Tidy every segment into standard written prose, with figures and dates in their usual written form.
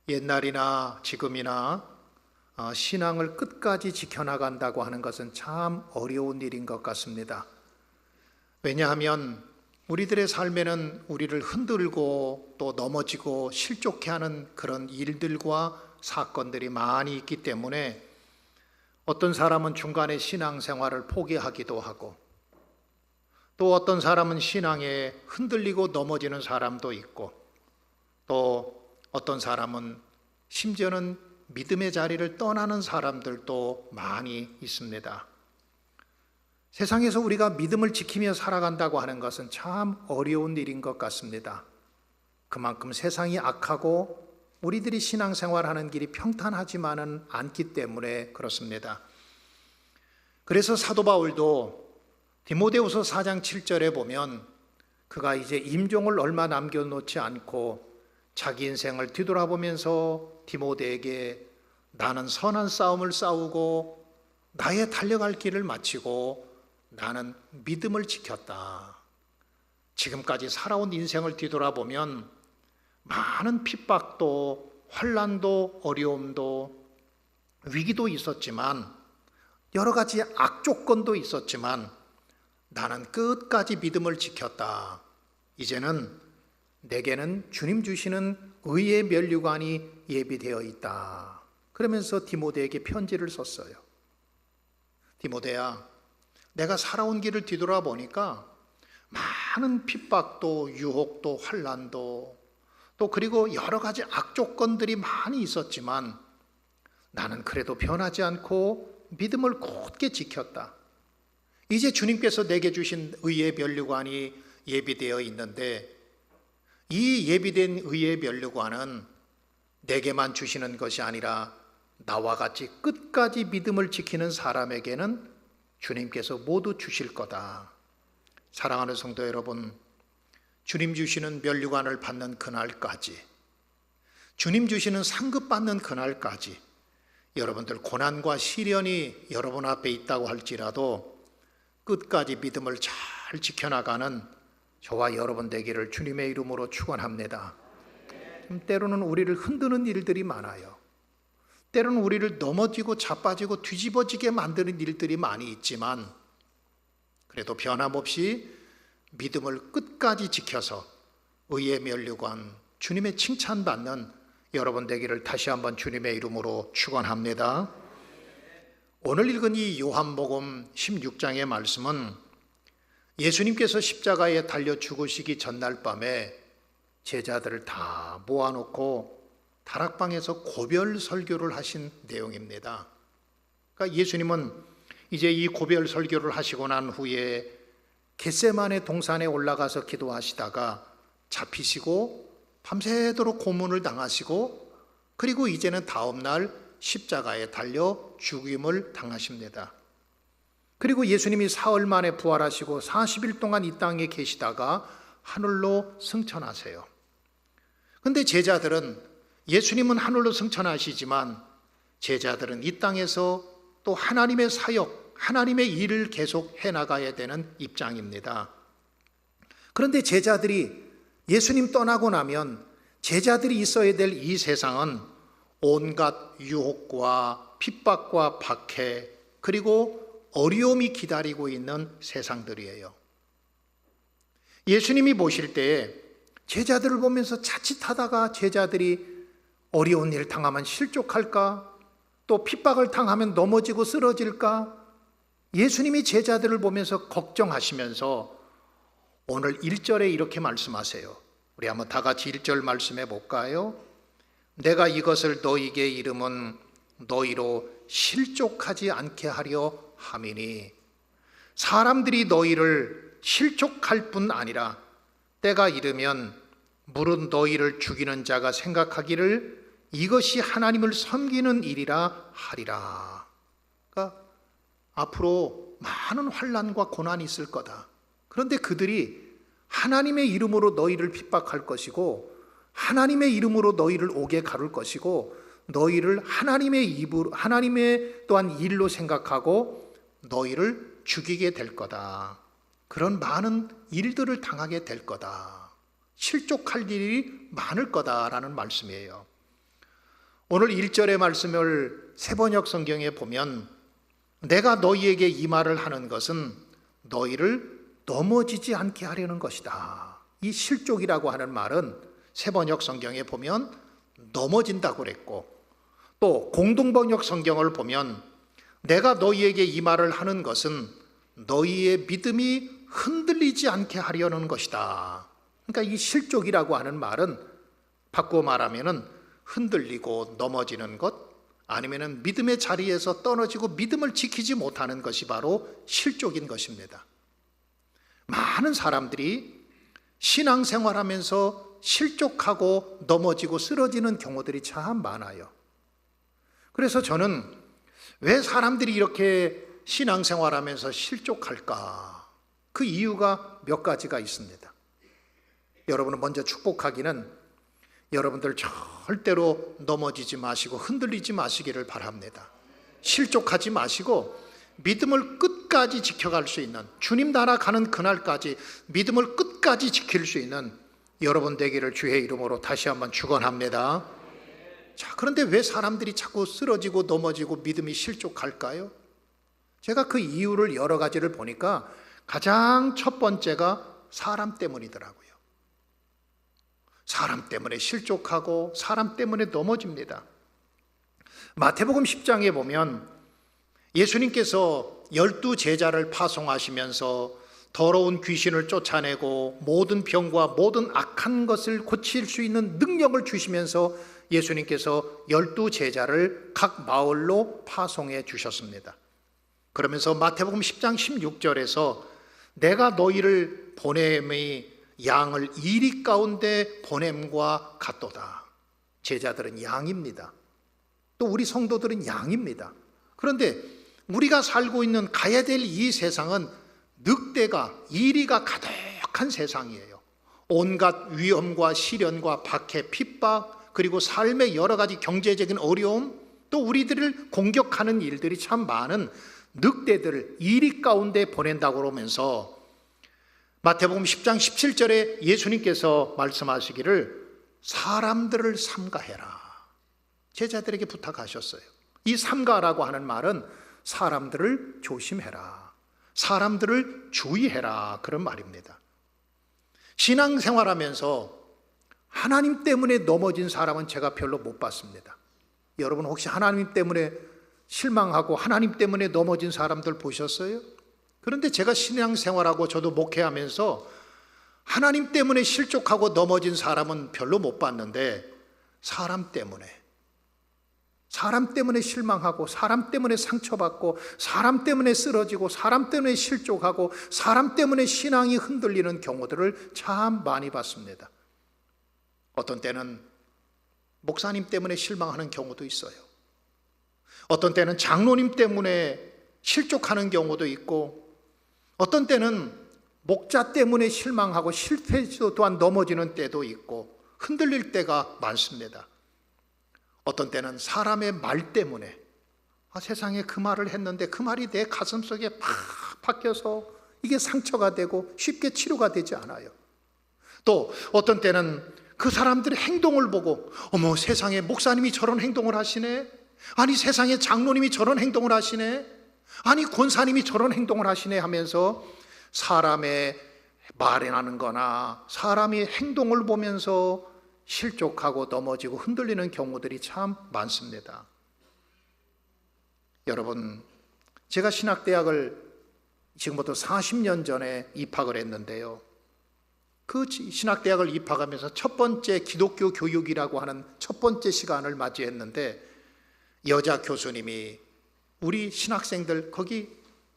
옛날이나 지금이나 신앙을 끝까지 지켜나간다고 하는 것은 참 어려운 일인 것 같습니다. 왜냐하면 우리들의 삶에는 우리를 흔들고 또 넘어지고 실족해 하는 그런 일들과 사건들이 많이 있기 때문에 어떤 사람은 중간에 신앙생활을 포기하기도 하고, 또 어떤 사람은 신앙에 흔들리고 넘어지는 사람도 있고, 또 어떤 사람은 심지어는 믿음의 자리를 떠나는 사람들도 많이 있습니다. 세상에서 우리가 믿음을 지키며 살아간다고 하는 것은 참 어려운 일인 것 같습니다. 그만큼 세상이 악하고 우리들이 신앙생활하는 길이 평탄하지만은 않기 때문에 그렇습니다. 그래서 사도 바울도 디모데후서 4장 7절에 보면 그가 이제 임종을 얼마 남겨놓지 않고 자기 인생을 뒤돌아보면서 디모데에게 나는 선한 싸움을 싸우고 나의 달려갈 길을 마치고 나는 믿음을 지켰다. 지금까지 살아온 인생을 뒤돌아보면 많은 핍박도 환난도 어려움도 위기도 있었지만 여러 가지 악조건도 있었지만 나는 끝까지 믿음을 지켰다. 이제는 내게는 주님 주시는 의의 면류관이 예비되어 있다. 그러면서 디모데에게 편지를 썼어요. 디모데야, 내가 살아온 길을 뒤돌아보니까 많은 핍박도 유혹도 환난도 또 그리고 여러 가지 악조건들이 많이 있었지만 나는 그래도 변하지 않고 믿음을 굳게 지켰다. 이제 주님께서 내게 주신 의의 면류관이 예비되어 있는데 이 예비된 의의 면류관은 내게만 주시는 것이 아니라 나와 같이 끝까지 믿음을 지키는 사람에게는 주님께서 모두 주실 거다. 사랑하는 성도 여러분, 주님 주시는 면류관을 받는 그날까지, 주님 주시는 상급 받는 그날까지 여러분들 고난과 시련이 여러분 앞에 있다고 할지라도 끝까지 믿음을 잘 지켜나가는 저와 여러분 되기를 주님의 이름으로 축원합니다. 때로는 우리를 흔드는 일들이 많아요. 때로는 우리를 넘어지고 자빠지고 뒤집어지게 만드는 일들이 많이 있지만 그래도 변함없이 믿음을 끝까지 지켜서 의의 면류관, 주님의 칭찬받는 여러분 되기를 다시 한번 주님의 이름으로 축원합니다. 오늘 읽은 이 요한복음 16장의 말씀은 예수님께서 십자가에 달려 죽으시기 전날 밤에 제자들을 다 모아놓고 다락방에서 고별 설교를 하신 내용입니다. 그러니까 예수님은 이제 이 고별 설교를 하시고 난 후에 겟세마네 동산에 올라가서 기도하시다가 잡히시고 밤새도록 고문을 당하시고 그리고 이제는 다음 날 십자가에 달려 죽임을 당하십니다. 그리고 예수님이 사흘 만에 부활하시고 40일 동안 이 땅에 계시다가 하늘로 승천하세요. 그런데 제자들은 예수님은 하늘로 승천하시지만 제자들은 이 땅에서 또 하나님의 사역, 하나님의 일을 계속 해나가야 되는 입장입니다. 그런데 제자들이 예수님 떠나고 나면 제자들이 있어야 될 이 세상은 온갖 유혹과 핍박과 박해 그리고 어려움이 기다리고 있는 세상들이에요. 예수님이 모실 때에 제자들을 보면서 자칫하다가 제자들이 어려운 일 당하면 실족할까? 또 핍박을 당하면 넘어지고 쓰러질까? 예수님이 제자들을 보면서 걱정하시면서 오늘 1절에 이렇게 말씀하세요. 우리 한번 다 같이 1절 말씀해 볼까요? 내가 이것을 너희에게 이름은 너희로 실족하지 않게 하려 함이니 사람들이 너희를 실족할 뿐 아니라 때가 이르면 물은 너희를 죽이는 자가 생각하기를 이것이 하나님을 섬기는 일이라 하리라. 그러니까 앞으로 많은 환난과 고난이 있을 거다. 그런데 그들이 하나님의 이름으로 너희를 핍박할 것이고 하나님의 이름으로 너희를 옥에 가둘 것이고 너희를 하나님의 또한 일로 생각하고 너희를 죽이게 될 거다. 그런 많은 일들을 당하게 될 거다. 실족할 일이 많을 거다라는 말씀이에요. 오늘 1절의 말씀을 세번역 성경에 보면 내가 너희에게 이 말을 하는 것은 너희를 넘어지지 않게 하려는 것이다. 이 실족이라고 하는 말은 세번역 성경에 보면 넘어진다고 그랬고, 또 공동번역 성경을 보면 내가 너희에게 이 말을 하는 것은 너희의 믿음이 흔들리지 않게 하려는 것이다. 그러니까 이 실족이라고 하는 말은 바꾸어 말하면은 흔들리고 넘어지는 것, 아니면은 믿음의 자리에서 떨어지고 믿음을 지키지 못하는 것이 바로 실족인 것입니다. 많은 사람들이 신앙생활하면서 실족하고 넘어지고 쓰러지는 경우들이 참 많아요. 그래서 저는 왜 사람들이 이렇게 신앙생활하면서 실족할까? 그 이유가 몇 가지가 있습니다. 여러분은 먼저 축복하기는 여러분들 절대로 넘어지지 마시고 흔들리지 마시기를 바랍니다. 실족하지 마시고 믿음을 끝까지 지켜갈 수 있는, 주님 나라 가는 그날까지 믿음을 끝까지 지킬 수 있는 여러분 되기를 주의 이름으로 다시 한번 축원합니다. 자, 그런데 왜 사람들이 자꾸 쓰러지고 넘어지고 믿음이 실족할까요? 제가 그 이유를 여러 가지를 보니까 가장 첫 번째가 사람 때문이더라고요. 사람 때문에 실족하고 사람 때문에 넘어집니다. 마태복음 10장에 보면 예수님께서 12제자를 파송하시면서 더러운 귀신을 쫓아내고 모든 병과 모든 악한 것을 고칠 수 있는 능력을 주시면서 예수님께서 12제자를 각 마을로 파송해 주셨습니다. 그러면서 마태복음 10장 16절에서 내가 너희를 보냄이 양을 이리 가운데 보냄과 같도다. 제자들은 양입니다. 또 우리 성도들은 양입니다. 그런데 우리가 살고 있는 가야 될 이 세상은 늑대가, 이리가 가득한 세상이에요. 온갖 위험과 시련과 박해, 핍박, 그리고 삶의 여러 가지 경제적인 어려움, 또 우리들을 공격하는 일들이 참 많은 늑대들을 이리 가운데 보낸다고 그러면서 마태복음 10장 17절에 예수님께서 말씀하시기를 사람들을 삼가해라. 제자들에게 부탁하셨어요. 이 삼가라고 하는 말은 사람들을 조심해라, 사람들을 주의해라, 그런 말입니다. 신앙생활하면서 하나님 때문에 넘어진 사람은 제가 별로 못 봤습니다. 여러분 혹시 하나님 때문에 실망하고 하나님 때문에 넘어진 사람들 보셨어요? 그런데 제가 신앙생활하고 저도 목회하면서 하나님 때문에 실족하고 넘어진 사람은 별로 못 봤는데 사람 때문에 실망하고 사람 때문에 상처받고 사람 때문에 쓰러지고 사람 때문에 실족하고 사람 때문에 신앙이 흔들리는 경우들을 참 많이 봤습니다. 어떤 때는 목사님 때문에 실망하는 경우도 있어요. 어떤 때는 장로님 때문에 실족하는 경우도 있고, 어떤 때는 목자 때문에 실망하고 실패해서 또한 넘어지는 때도 있고 흔들릴 때가 많습니다. 어떤 때는 사람의 말 때문에 세상에 그 말을 했는데 그 말이 내 가슴속에 팍 박혀서 이게 상처가 되고 쉽게 치료가 되지 않아요. 또 어떤 때는 그 사람들의 행동을 보고 어머, 세상에 목사님이 저런 행동을 하시네, 아니 세상에 장로님이 저런 행동을 하시네, 아니 권사님이 저런 행동을 하시네 하면서 사람의 말에 나는 거나 사람의 행동을 보면서 실족하고 넘어지고 흔들리는 경우들이 참 많습니다. 여러분, 제가 신학대학을 지금부터 40년 전에 입학을 했는데요, 그 신학대학을 입학하면서 첫 번째 기독교 교육이라고 하는 첫 번째 시간을 맞이했는데 여자 교수님이 우리 신학생들, 거기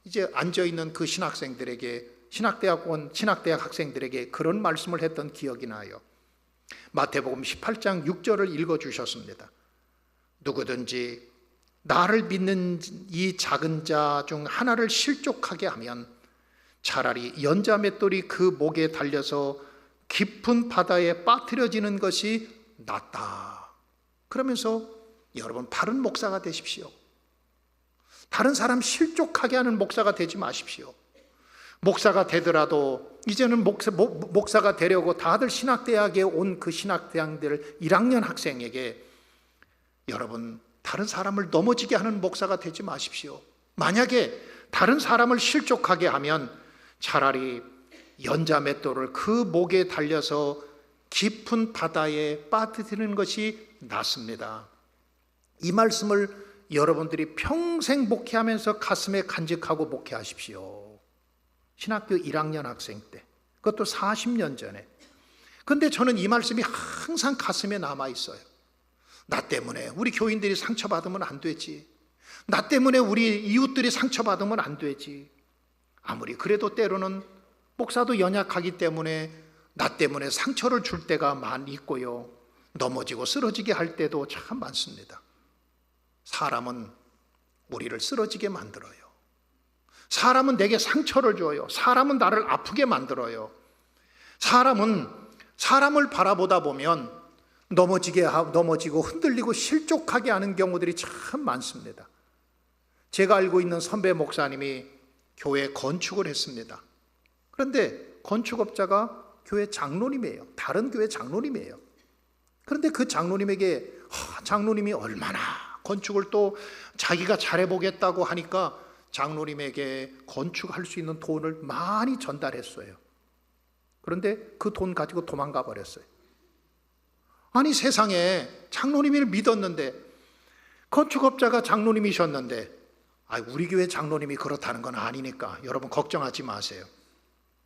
이제 앉아있는 그 신학생들에게, 신학대학 학생들에게 그런 말씀을 했던 기억이 나요. 마태복음 18장 6절을 읽어주셨습니다. 누구든지 나를 믿는 이 작은 자 중 하나를 실족하게 하면 차라리 연자 맷돌이 그 목에 달려서 깊은 바다에 빠뜨려지는 것이 낫다. 그러면서 여러분, 바른 목사가 되십시오. 다른 사람 실족하게 하는 목사가 되지 마십시오. 목사가 되더라도 이제는 목사가 되려고 다들 신학대학에 온 그 신학대학들 1학년 학생에게 여러분, 다른 사람을 넘어지게 하는 목사가 되지 마십시오. 만약에 다른 사람을 실족하게 하면 차라리 연자맷돌을 그 목에 달려서 깊은 바다에 빠뜨리는 것이 낫습니다. 이 말씀을 여러분들이 평생 목회하면서 가슴에 간직하고 목회하십시오. 신학교 1학년 학생 때, 그것도 40년 전에. 근데 저는 이 말씀이 항상 가슴에 남아 있어요. 나 때문에 우리 교인들이 상처받으면 안 되지. 나 때문에 우리 이웃들이 상처받으면 안 되지. 아무리 그래도 때로는 목사도 연약하기 때문에 나 때문에 상처를 줄 때가 많이 있고요, 넘어지고 쓰러지게 할 때도 참 많습니다. 사람은 우리를 쓰러지게 만들어요. 사람은 내게 상처를 줘요. 사람은 나를 아프게 만들어요. 사람은 사람을 바라보다 보면 넘어지고 흔들리고 실족하게 하는 경우들이 참 많습니다. 제가 알고 있는 선배 목사님이 교회 건축을 했습니다. 그런데 건축업자가 교회 장로님이에요. 다른 교회 장로님이에요. 그런데 그 장로님에게 장로님이 얼마나 건축을 또 자기가 잘해보겠다고 하니까 장로님에게 건축할 수 있는 돈을 많이 전달했어요. 그런데 그 돈 가지고 도망가 버렸어요. 아니, 세상에 장로님을 믿었는데, 건축업자가 장로님이셨는데, 우리 교회 장로님이 그렇다는 건 아니니까 여러분 걱정하지 마세요.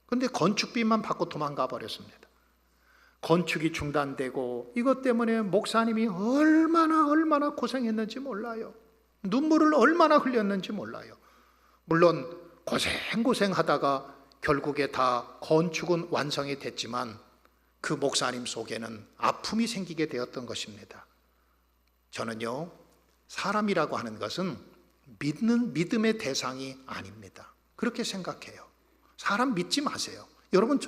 그런데 건축비만 받고 도망가 버렸습니다. 건축이 중단되고 이것 때문에 목사님이 얼마나 고생했는지 몰라요. 눈물을 얼마나 흘렸는지 몰라요. 물론 고생하다가 결국에 다 건축은 완성이 됐지만 그 목사님 속에는 아픔이 생기게 되었던 것입니다. 저는요, 사람이라고 하는 것은 믿음의 대상이 아닙니다. 그렇게 생각해요. 사람 믿지 마세요. 여러분,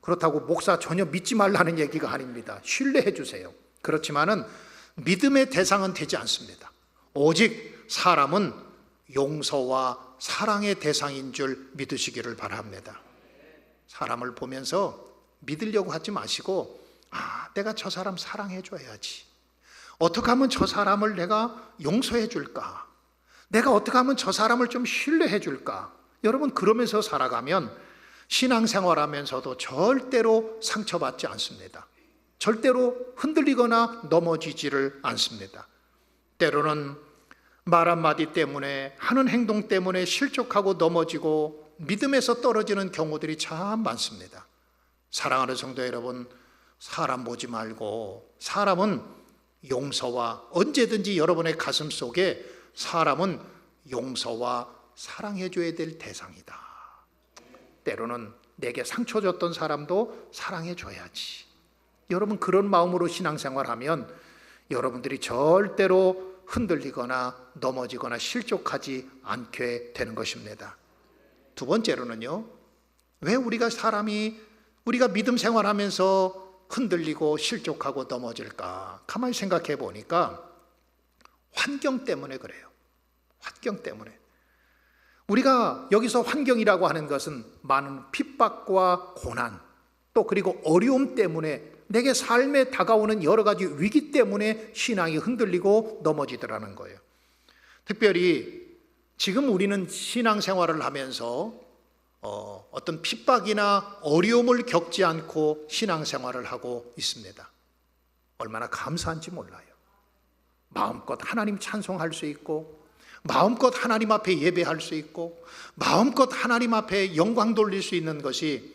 그렇다고 목사 전혀 믿지 말라는 얘기가 아닙니다. 신뢰해 주세요. 그렇지만은 믿음의 대상은 되지 않습니다. 오직 사람은 용서와 사랑의 대상인 줄 믿으시기를 바랍니다. 사람을 보면서 믿으려고 하지 마시고, 내가 저 사람 사랑해 줘야지. 어떻게 하면 저 사람을 내가 용서해 줄까? 내가 어떻게 하면 저 사람을 좀 신뢰해 줄까? 여러분, 그러면서 살아가면 신앙생활하면서도 절대로 상처받지 않습니다. 절대로 흔들리거나 넘어지지를 않습니다. 때로는 말 한마디 때문에, 하는 행동 때문에 실족하고 넘어지고 믿음에서 떨어지는 경우들이 참 많습니다. 사랑하는 성도 여러분, 사람 보지 말고, 사람은 용서와, 언제든지 여러분의 가슴 속에 사람은 용서와 사랑해줘야 될 대상이다. 때로는 내게 상처 줬던 사람도 사랑해줘야지. 여러분, 그런 마음으로 신앙생활하면 여러분들이 절대로 흔들리거나 넘어지거나 실족하지 않게 되는 것입니다. 두 번째로는요, 왜 우리가 믿음 생활하면서 흔들리고 실족하고 넘어질까? 가만히 생각해 보니까 환경 때문에 그래요. 환경 때문에. 우리가 여기서 환경이라고 하는 것은 많은 핍박과 고난, 또 그리고 어려움 때문에, 내게 삶에 다가오는 여러 가지 위기 때문에 신앙이 흔들리고 넘어지더라는 거예요. 특별히 지금 우리는 신앙생활을 하면서 어떤 핍박이나 어려움을 겪지 않고 신앙생활을 하고 있습니다. 얼마나 감사한지 몰라요. 마음껏 하나님 찬송할 수 있고, 마음껏 하나님 앞에 예배할 수 있고, 마음껏 하나님 앞에 영광 돌릴 수 있는 것이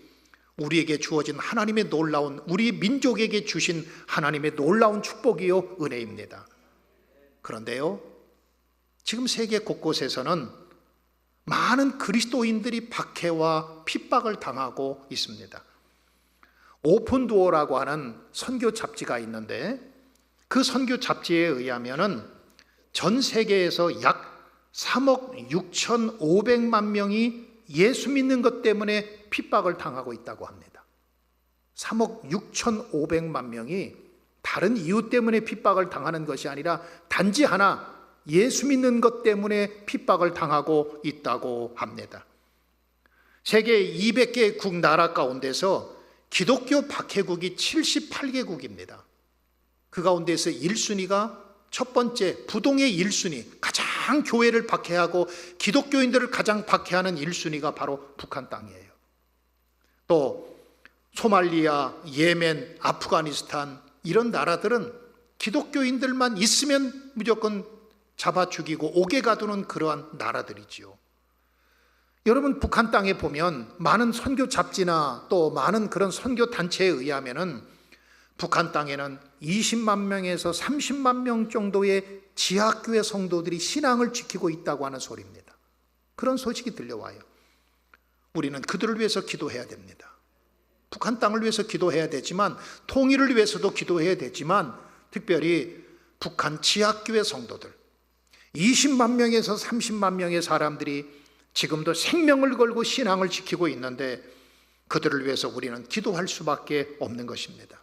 우리에게 주어진 하나님의 놀라운, 우리 민족에게 주신 하나님의 놀라운 축복이요 은혜입니다. 그런데요, 지금 세계 곳곳에서는 많은 그리스도인들이 박해와 핍박을 당하고 있습니다. 오픈도어라고 하는 선교 잡지가 있는데, 그 선교 잡지에 의하면은 전 세계에서 약 3억 6,500만 명이 예수 믿는 것 때문에 핍박을 당하고 있다고 합니다. 3억 6,500만 명이 다른 이유 때문에 핍박을 당하는 것이 아니라 단지 하나, 예수 믿는 것 때문에 핍박을 당하고 있다고 합니다. 세계 200개국 나라 가운데서 기독교 박해국이 78개국입니다. 그 가운데서 1순위가 첫 번째, 부동의 1순위, 가장 교회를 박해하고 기독교인들을 가장 박해하는 1순위가 바로 북한 땅이에요. 또 소말리아, 예멘, 아프가니스탄 이런 나라들은 기독교인들만 있으면 무조건 잡아 죽이고 옥에 가두는 그러한 나라들이지요. 여러분, 북한 땅에 보면 많은 선교 잡지나 또 많은 그런 선교 단체에 의하면은 북한 땅에는 20만 명에서 30만 명 정도의 지하교회 성도들이 신앙을 지키고 있다고 하는 소리입니다. 그런 소식이 들려와요. 우리는 그들을 위해서 기도해야 됩니다. 북한 땅을 위해서 기도해야 되지만, 통일을 위해서도 기도해야 되지만, 특별히 북한 지하교회 성도들 20만 명에서 30만 명의 사람들이 지금도 생명을 걸고 신앙을 지키고 있는데, 그들을 위해서 우리는 기도할 수밖에 없는 것입니다.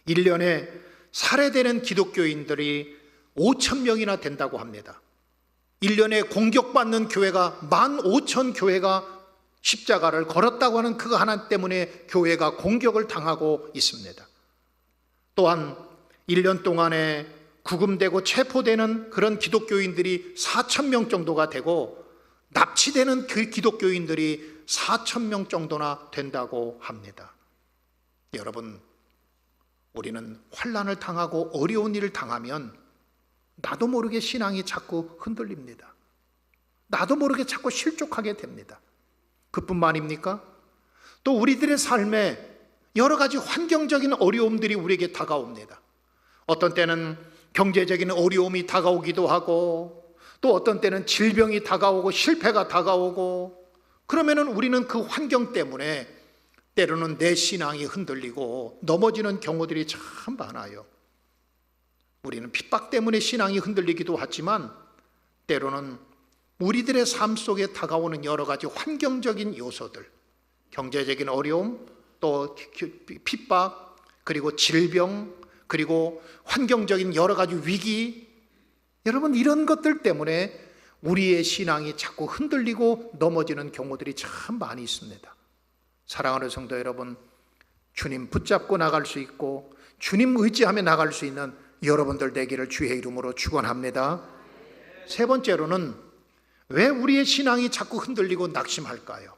1년에 살해되는 기독교인들이 5천 명이나 된다고 합니다. 1년에 공격받는 교회가 15,000교회가 십자가를 걸었다고 하는 그 하나 때문에 교회가 공격을 당하고 있습니다. 또한 1년 동안에 구금되고 체포되는 그런 기독교인들이 4,000명 정도가 되고, 납치되는 그 기독교인들이 4,000명 정도나 된다고 합니다. 여러분, 우리는 환난을 당하고 어려운 일을 당하면 나도 모르게 신앙이 자꾸 흔들립니다. 나도 모르게 자꾸 실족하게 됩니다. 그뿐만입니까? 또 우리들의 삶에 여러 가지 환경적인 어려움들이 우리에게 다가옵니다. 어떤 때는 경제적인 어려움이 다가오기도 하고, 또 어떤 때는 질병이 다가오고 실패가 다가오고, 그러면은 우리는 그 환경 때문에 때로는 내 신앙이 흔들리고 넘어지는 경우들이 참 많아요. 우리는 핍박 때문에 신앙이 흔들리기도 하지만, 때로는 우리들의 삶 속에 다가오는 여러 가지 환경적인 요소들, 경제적인 어려움, 또 핍박, 그리고 질병, 그리고 환경적인 여러 가지 위기, 여러분, 이런 것들 때문에 우리의 신앙이 자꾸 흔들리고 넘어지는 경우들이 참 많이 있습니다. 사랑하는 성도 여러분, 주님 붙잡고 나갈 수 있고 주님 의지하며 나갈 수 있는 여러분들 되기를 주의 이름으로 축원합니다. 세 번째로는 왜 우리의 신앙이 자꾸 흔들리고 낙심할까요?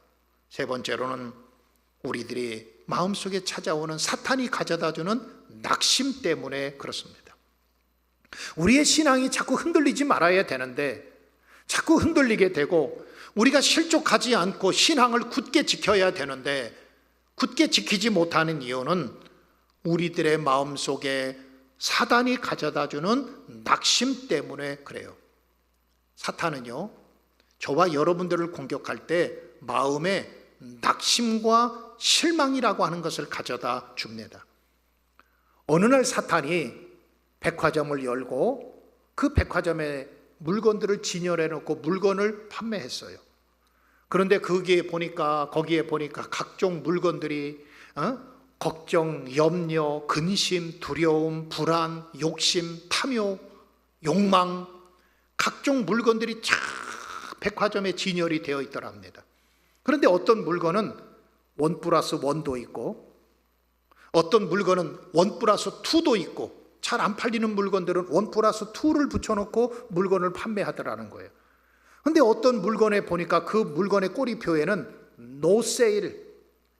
세 번째로는 우리들이 마음속에 찾아오는 사탄이 가져다주는 낙심 때문에 그렇습니다. 우리의 신앙이 자꾸 흔들리지 말아야 되는데 자꾸 흔들리게 되고, 우리가 실족하지 않고 신앙을 굳게 지켜야 되는데 굳게 지키지 못하는 이유는 우리들의 마음속에 사단이 가져다주는 낙심 때문에 그래요. 사탄은요, 저와 여러분들을 공격할 때 마음에 낙심과 실망이라고 하는 것을 가져다 줍니다. 어느 날 사탄이 백화점을 열고 그 백화점에 물건들을 진열해 놓고 물건을 판매했어요. 그런데 거기에 보니까 각종 물건들이 걱정, 염려, 근심, 두려움, 불안, 욕심, 탐욕, 욕망, 각종 물건들이 쫙 백화점에 진열이 되어 있더랍니다. 그런데 어떤 물건은 1+1도 있고, 어떤 물건은 1+2도 있고, 잘 안 팔리는 물건들은 1+2를 붙여놓고 물건을 판매하더라는 거예요. 그런데 어떤 물건에 보니까 그 물건의 꼬리표에는 No sale,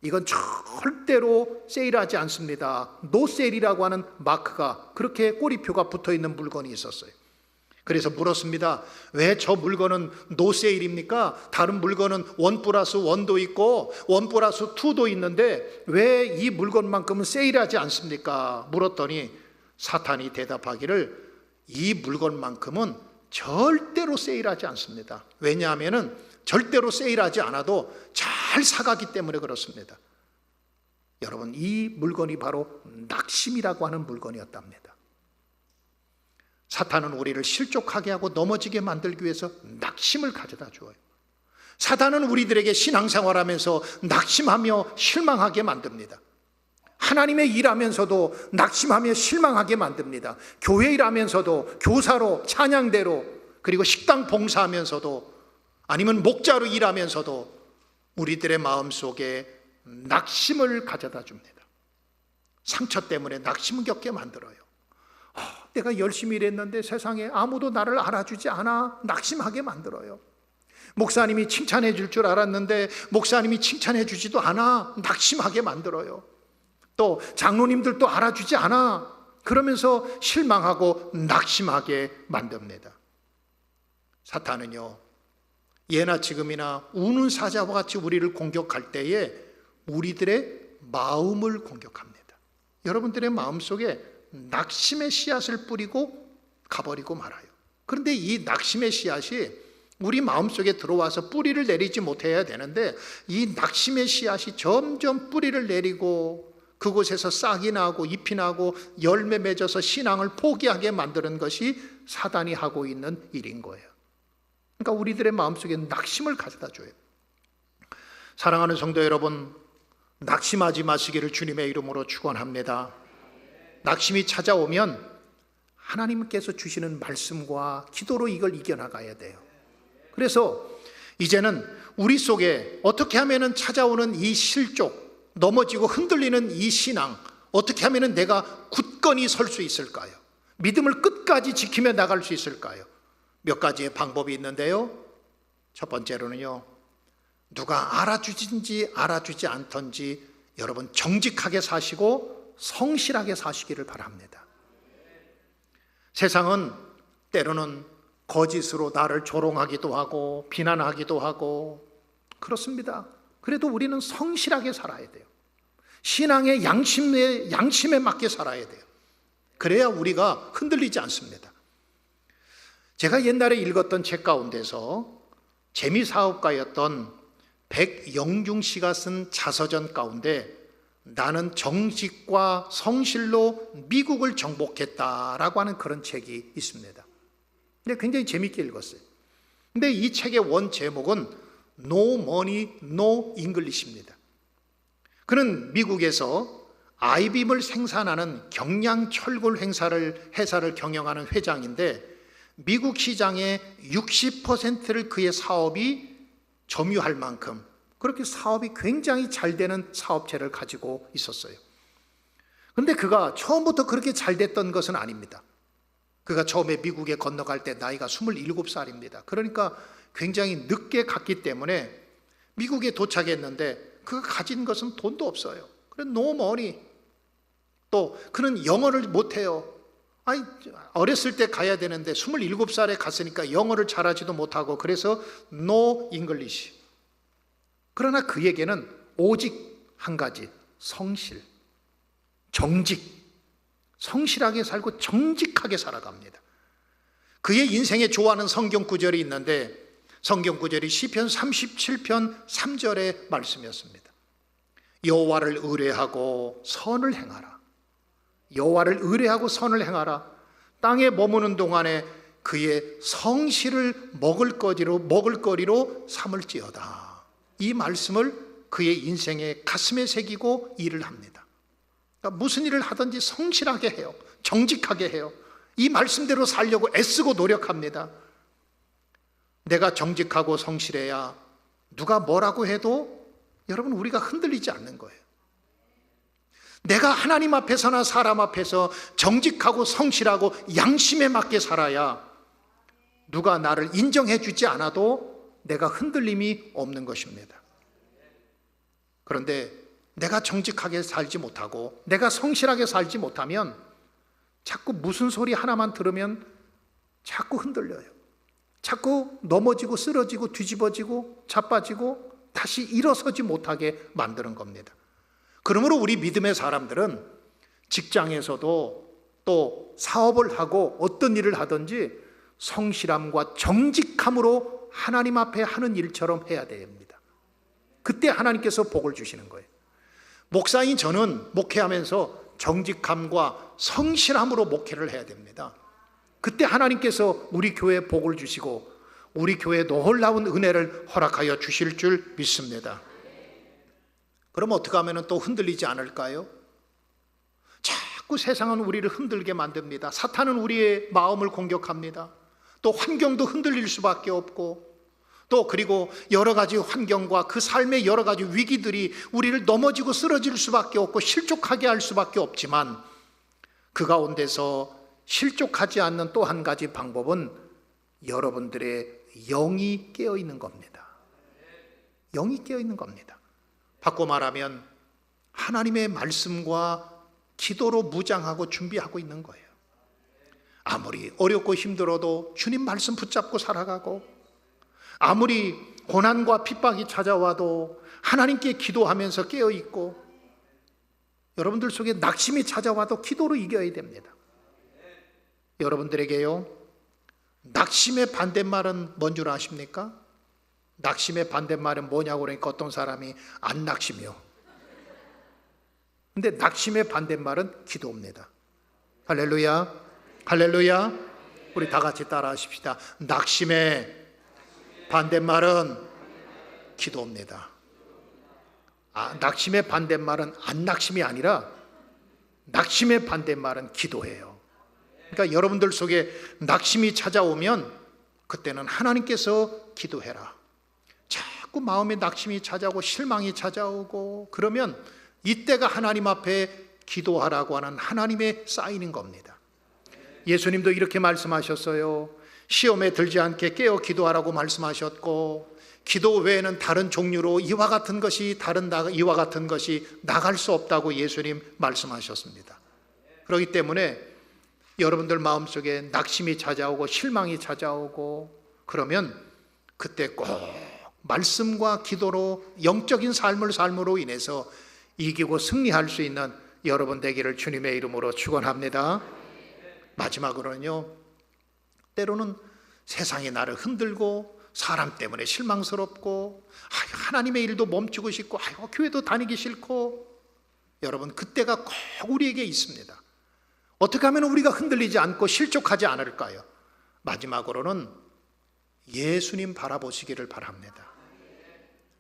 이건 절대로 세일하지 않습니다, No sale이라고 하는 마크가, 그렇게 꼬리표가 붙어있는 물건이 있었어요. 그래서 물었습니다. 왜 저 물건은 No sale입니까? 다른 물건은 1+1도 있고 1+2도 있는데 왜 이 물건만큼은 세일하지 않습니까? 물었더니 사탄이 대답하기를, 이 물건만큼은 절대로 세일하지 않습니다. 왜냐하면 절대로 세일하지 않아도 잘 사가기 때문에 그렇습니다. 여러분, 이 물건이 바로 낙심이라고 하는 물건이었답니다. 사탄은 우리를 실족하게 하고 넘어지게 만들기 위해서 낙심을 가져다 주어요. 사탄은 우리들에게 신앙생활하면서 낙심하며 실망하게 만듭니다. 하나님의 일하면서도 낙심하며 실망하게 만듭니다. 교회 일하면서도, 교사로, 찬양대로, 그리고 식당 봉사하면서도, 아니면 목자로 일하면서도 우리들의 마음속에 낙심을 가져다 줍니다. 상처 때문에 낙심을 겪게 만들어요. 내가 열심히 일했는데 세상에 아무도 나를 알아주지 않아 낙심하게 만들어요. 목사님이 칭찬해 줄 줄 알았는데 목사님이 칭찬해 주지도 않아 낙심하게 만들어요. 또 장로님들도 알아주지 않아 그러면서 실망하고 낙심하게 만듭니다. 사탄은요, 예나 지금이나 우는 사자와 같이 우리를 공격할 때에 우리들의 마음을 공격합니다. 여러분들의 마음속에 낙심의 씨앗을 뿌리고 가버리고 말아요. 그런데 이 낙심의 씨앗이 우리 마음속에 들어와서 뿌리를 내리지 못해야 되는데 이 낙심의 씨앗이 점점 뿌리를 내리고 그곳에서 싹이 나고 잎이 나고 열매 맺어서 신앙을 포기하게 만드는 것이 사단이 하고 있는 일인 거예요. 그러니까 우리들의 마음속에 낙심을 가져다 줘요. 사랑하는 성도 여러분, 낙심하지 마시기를 주님의 이름으로 축원합니다. 낙심이 찾아오면 하나님께서 주시는 말씀과 기도로 이걸 이겨나가야 돼요. 그래서 이제는 우리 속에 어떻게 하면 찾아오는 이 실족, 넘어지고 흔들리는 이 신앙, 어떻게 하면 내가 굳건히 설 수 있을까요? 믿음을 끝까지 지키며 나갈 수 있을까요? 몇 가지의 방법이 있는데요. 첫 번째로는요, 누가 알아주든지 알아주지 않든지 여러분 정직하게 사시고 성실하게 사시기를 바랍니다. 세상은 때로는 거짓으로 나를 조롱하기도 하고 비난하기도 하고 그렇습니다. 그래도 우리는 성실하게 살아야 돼요. 신앙의 양심에 맞게 살아야 돼요. 그래야 우리가 흔들리지 않습니다. 제가 옛날에 읽었던 책 가운데서 재미사업가였던 백영중 씨가 쓴 자서전 가운데 나는 정직과 성실로 미국을 정복했다라고 하는 그런 책이 있습니다. 근데 굉장히 재밌게 읽었어요. 근데 이 책의 원 제목은 No Money, No English입니다. 그는 미국에서 아이빔을 생산하는 경량철골 회사를 경영하는 회장인데 미국 시장의 60%를 그의 사업이 점유할 만큼 그렇게 사업이 굉장히 잘 되는 사업체를 가지고 있었어요. 그런데 그가 처음부터 그렇게 잘 됐던 것은 아닙니다. 그가 처음에 미국에 건너갈 때 나이가 27살입니다. 그러니까 굉장히 늦게 갔기 때문에 미국에 도착했는데 그가 가진 것은 돈도 없어요. 그래서 no money. 또 그는 영어를 못해요. 아니, 어렸을 때 가야 되는데 27살에 갔으니까 영어를 잘하지도 못하고 그래서 no English. 그러나 그에게는 오직 한 가지, 성실, 정직, 성실하게 살고 정직하게 살아갑니다. 그의 인생에 좋아하는 성경 구절이 있는데 성경 구절이 시편 37편 3절의 말씀이었습니다. 여호와를 의뢰하고 선을 행하라. 여호와를 의뢰하고 선을 행하라. 땅에 머무는 동안에 그의 성실을 먹을거리로 삼을지어다. 이 말씀을 그의 인생의 가슴에 새기고 일을 합니다. 그러니까 무슨 일을 하든지 성실하게 해요. 정직하게 해요. 이 말씀대로 살려고 애쓰고 노력합니다. 내가 정직하고 성실해야 누가 뭐라고 해도 여러분 우리가 흔들리지 않는 거예요. 내가 하나님 앞에서나 사람 앞에서 정직하고 성실하고 양심에 맞게 살아야 누가 나를 인정해 주지 않아도 내가 흔들림이 없는 것입니다. 그런데 내가 정직하게 살지 못하고 내가 성실하게 살지 못하면 자꾸 무슨 소리 하나만 들으면 자꾸 흔들려요. 자꾸 넘어지고 쓰러지고 뒤집어지고 자빠지고 다시 일어서지 못하게 만드는 겁니다. 그러므로 우리 믿음의 사람들은 직장에서도 또 사업을 하고 어떤 일을 하든지 성실함과 정직함으로 하나님 앞에 하는 일처럼 해야 됩니다. 그때 하나님께서 복을 주시는 거예요. 목사인 저는 목회하면서 정직함과 성실함으로 목회를 해야 됩니다. 그때 하나님께서 우리 교회에 복을 주시고 우리 교회에 놀라운 은혜를 허락하여 주실 줄 믿습니다. 그럼 어떻게 하면 또 흔들리지 않을까요? 자꾸 세상은 우리를 흔들게 만듭니다. 사탄은 우리의 마음을 공격합니다. 또 환경도 흔들릴 수밖에 없고 또 그리고 여러 가지 환경과 그 삶의 여러 가지 위기들이 우리를 넘어지고 쓰러질 수밖에 없고 실족하게 할 수밖에 없지만 그 가운데서 실족하지 않는 또 한 가지 방법은 여러분들의 영이 깨어 있는 겁니다. 영이 깨어 있는 겁니다. 바꿔 말하면 하나님의 말씀과 기도로 무장하고 준비하고 있는 거예요. 아무리 어렵고 힘들어도 주님 말씀 붙잡고 살아가고, 아무리 고난과 핍박이 찾아와도 하나님께 기도하면서 깨어 있고, 여러분들 속에 낙심이 찾아와도 기도로 이겨야 됩니다. 여러분들에게요, 낙심의 반대말은 뭔 줄 아십니까? 낙심의 반대말은 뭐냐고 그러니까 어떤 사람이 안 낙심이요. 근데 낙심의 반대말은 기도입니다. 할렐루야, 할렐루야. 우리 다 같이 따라 하십시다. 낙심의 반대말은 기도입니다. 낙심의 반대말은 안 낙심이 아니라 낙심의 반대말은 기도예요. 그러니까 여러분들 속에 낙심이 찾아오면 그때는 하나님께서 기도해라. 자꾸 마음에 낙심이 찾아오고 실망이 찾아오고 그러면 이때가 하나님 앞에 기도하라고 하는 하나님의 사인인 겁니다. 예수님도 이렇게 말씀하셨어요. 시험에 들지 않게 깨어 기도하라고 말씀하셨고, 기도 외에는 다른 종류로 이와 같은 것이 나갈 수 없다고 예수님 말씀하셨습니다. 그렇기 때문에 여러분들 마음속에 낙심이 찾아오고 실망이 찾아오고 그러면 그때 꼭 말씀과 기도로 영적인 삶으로 인해서 이기고 승리할 수 있는 여러분 되기를 주님의 이름으로 축원합니다. 마지막으로는요, 때로는 세상이 나를 흔들고 사람 때문에 실망스럽고 하나님의 일도 멈추고 싶고 교회도 다니기 싫고, 여러분 그때가 꼭 우리에게 있습니다. 어떻게 하면 우리가 흔들리지 않고 실족하지 않을까요? 마지막으로는 예수님 바라보시기를 바랍니다.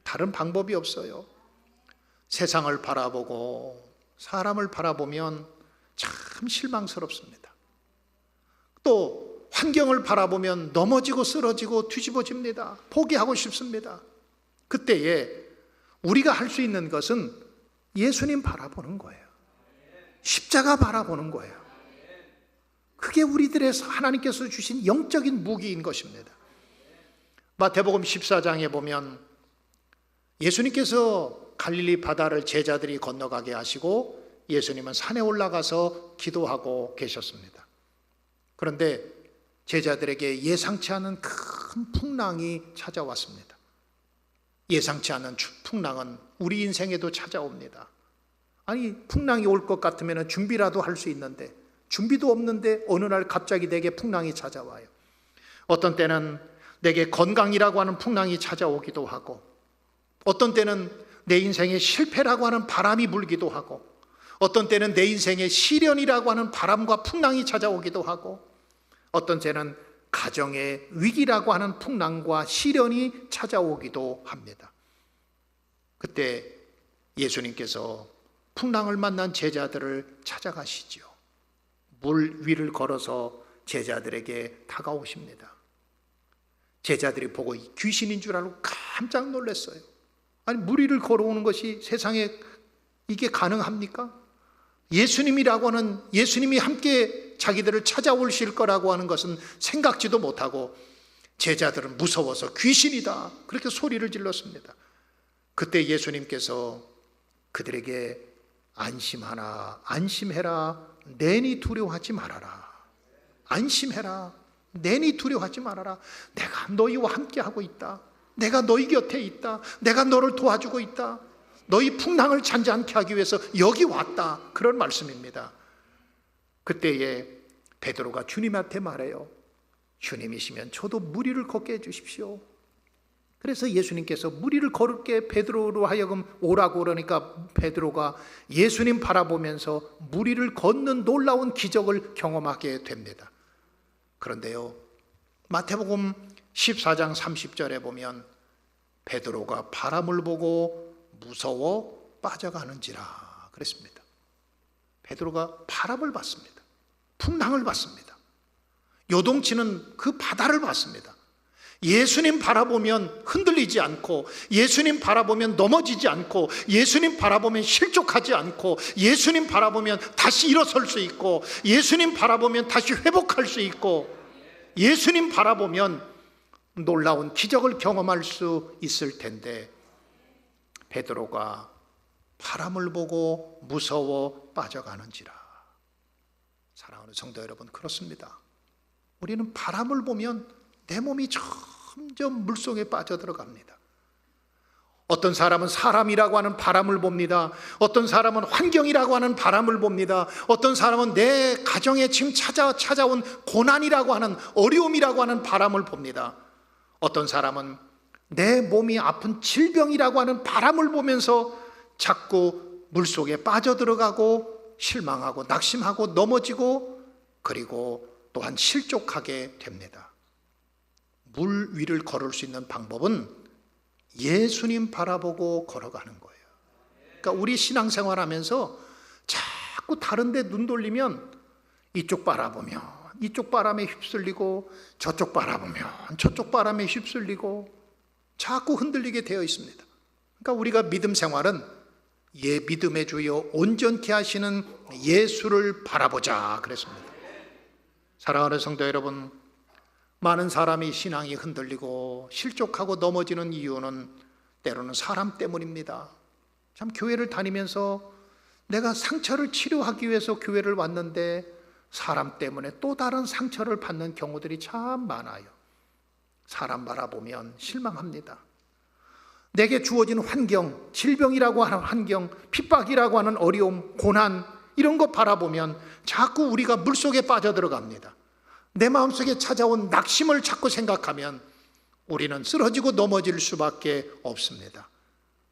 다른 방법이 없어요. 세상을 바라보고 사람을 바라보면 참 실망스럽습니다. 또 환경을 바라보면 넘어지고 쓰러지고 뒤집어집니다. 포기하고 싶습니다. 그때에 우리가 할 수 있는 것은 예수님 바라보는 거예요. 십자가 바라보는 거예요. 그게 우리들의 하나님께서 주신 영적인 무기인 것입니다. 마태복음 14장에 보면 예수님께서 갈릴리 바다를 제자들이 건너가게 하시고 예수님은 산에 올라가서 기도하고 계셨습니다. 그런데 제자들에게 예상치 않은 큰 풍랑이 찾아왔습니다. 예상치 않은 풍랑은 우리 인생에도 찾아옵니다. 아니, 풍랑이 올 것 같으면 준비라도 할 수 있는데 준비도 없는데 어느 날 갑자기 내게 풍랑이 찾아와요. 어떤 때는 내게 건강이라고 하는 풍랑이 찾아오기도 하고, 어떤 때는 내 인생에 실패라고 하는 바람이 불기도 하고, 어떤 때는 내 인생에 시련이라고 하는 바람과 풍랑이 찾아오기도 하고, 어떤 때는 가정의 위기라고 하는 풍랑과 시련이 찾아오기도 합니다. 그때 예수님께서 풍랑을 만난 제자들을 찾아가시죠. 물 위를 걸어서 제자들에게 다가오십니다. 제자들이 보고 귀신인 줄 알고 깜짝 놀랐어요. 아니, 물 위를 걸어오는 것이 세상에 이게 가능합니까? 예수님이라고 하는, 예수님이 함께 자기들을 찾아오실 거라고 하는 것은 생각지도 못하고 제자들은 무서워서 귀신이다 그렇게 소리를 질렀습니다. 그때 예수님께서 그들에게 안심해라, 내니 두려워하지 말아라. 안심해라, 내니 두려워하지 말아라. 내가 너희와 함께 하고 있다. 내가 너희 곁에 있다. 내가 너를 도와주고 있다. 너희 풍랑을 잔잔케 하기 위해서 여기 왔다. 그런 말씀입니다. 그때에 베드로가 주님한테 말해요. 주님이시면 저도 물 위를 걷게 해주십시오. 그래서 예수님께서 물 위를 걸을게 베드로로 하여금 오라고 그러니까 베드로가 예수님 바라보면서 물 위를 걷는 놀라운 기적을 경험하게 됩니다. 그런데요, 마태복음 14장 30절에 보면 베드로가 바람을 보고 무서워 빠져가는지라 그랬습니다. 베드로가 바람을 봤습니다. 풍랑을 봤습니다. 요동치는 그 바다를 봤습니다. 예수님 바라보면 흔들리지 않고, 예수님 바라보면 넘어지지 않고, 예수님 바라보면 실족하지 않고, 예수님 바라보면 다시 일어설 수 있고, 예수님 바라보면 다시 회복할 수 있고, 예수님 바라보면 놀라운 기적을 경험할 수 있을 텐데, 베드로가 바람을 보고 무서워 빠져가는지라. 사랑하는 성도 여러분, 그렇습니다. 우리는 바람을 보면 내 몸이 점점 물속에 빠져들어갑니다. 어떤 사람은 사람이라고 하는 바람을 봅니다. 어떤 사람은 환경이라고 하는 바람을 봅니다. 어떤 사람은 내 가정에 지금 찾아온 고난이라고 하는, 어려움이라고 하는 바람을 봅니다. 어떤 사람은 내 몸이 아픈 질병이라고 하는 바람을 보면서 자꾸 물속에 빠져들어가고 실망하고 낙심하고 넘어지고, 그리고 또한 실족하게 됩니다. 물 위를 걸을 수 있는 방법은 예수님 바라보고 걸어가는 거예요. 그러니까 우리 신앙생활 하면서 자꾸 다른 데 눈 돌리면 이쪽 바라보면 이쪽 바람에 휩쓸리고, 저쪽 바라보면 저쪽 바람에 휩쓸리고 자꾸 흔들리게 되어 있습니다. 그러니까 우리가 믿음 생활은 믿음의 주여 온전케 하시는 예수를 바라보자 그랬습니다. 사랑하는 성도 여러분, 많은 사람이 신앙이 흔들리고 실족하고 넘어지는 이유는 때로는 사람 때문입니다. 참, 교회를 다니면서 내가 상처를 치료하기 위해서 교회를 왔는데 사람 때문에 또 다른 상처를 받는 경우들이 참 많아요. 사람 바라보면 실망합니다. 내게 주어진 환경, 질병이라고 하는 환경, 핍박이라고 하는 어려움, 고난, 이런 거 바라보면 자꾸 우리가 물속에 빠져들어갑니다. 내 마음속에 찾아온 낙심을 자꾸 생각하면 우리는 쓰러지고 넘어질 수밖에 없습니다.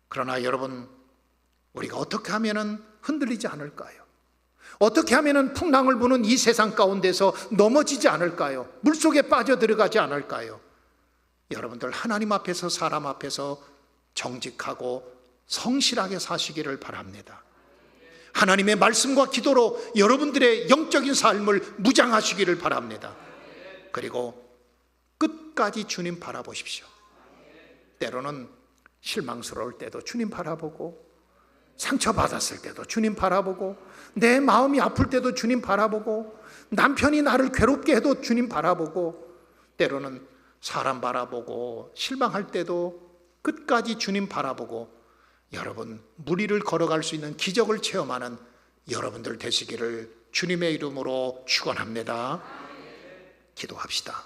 그러나 여러분, 우리가 어떻게 하면 흔들리지 않을까요? 어떻게 하면 풍랑을 부는 이 세상 가운데서 넘어지지 않을까요? 물속에 빠져들어가지 않을까요? 여러분들, 하나님 앞에서 사람 앞에서 정직하고 성실하게 사시기를 바랍니다. 하나님의 말씀과 기도로 여러분들의 영적인 삶을 무장하시기를 바랍니다. 그리고 끝까지 주님 바라보십시오. 때로는 실망스러울 때도 주님 바라보고, 상처받았을 때도 주님 바라보고, 내 마음이 아플 때도 주님 바라보고, 남편이 나를 괴롭게 해도 주님 바라보고, 때로는 사람 바라보고 실망할 때도 끝까지 주님 바라보고, 여러분 물 위를 걸어갈 수 있는 기적을 체험하는 여러분들 되시기를 주님의 이름으로 축원합니다. 기도합시다.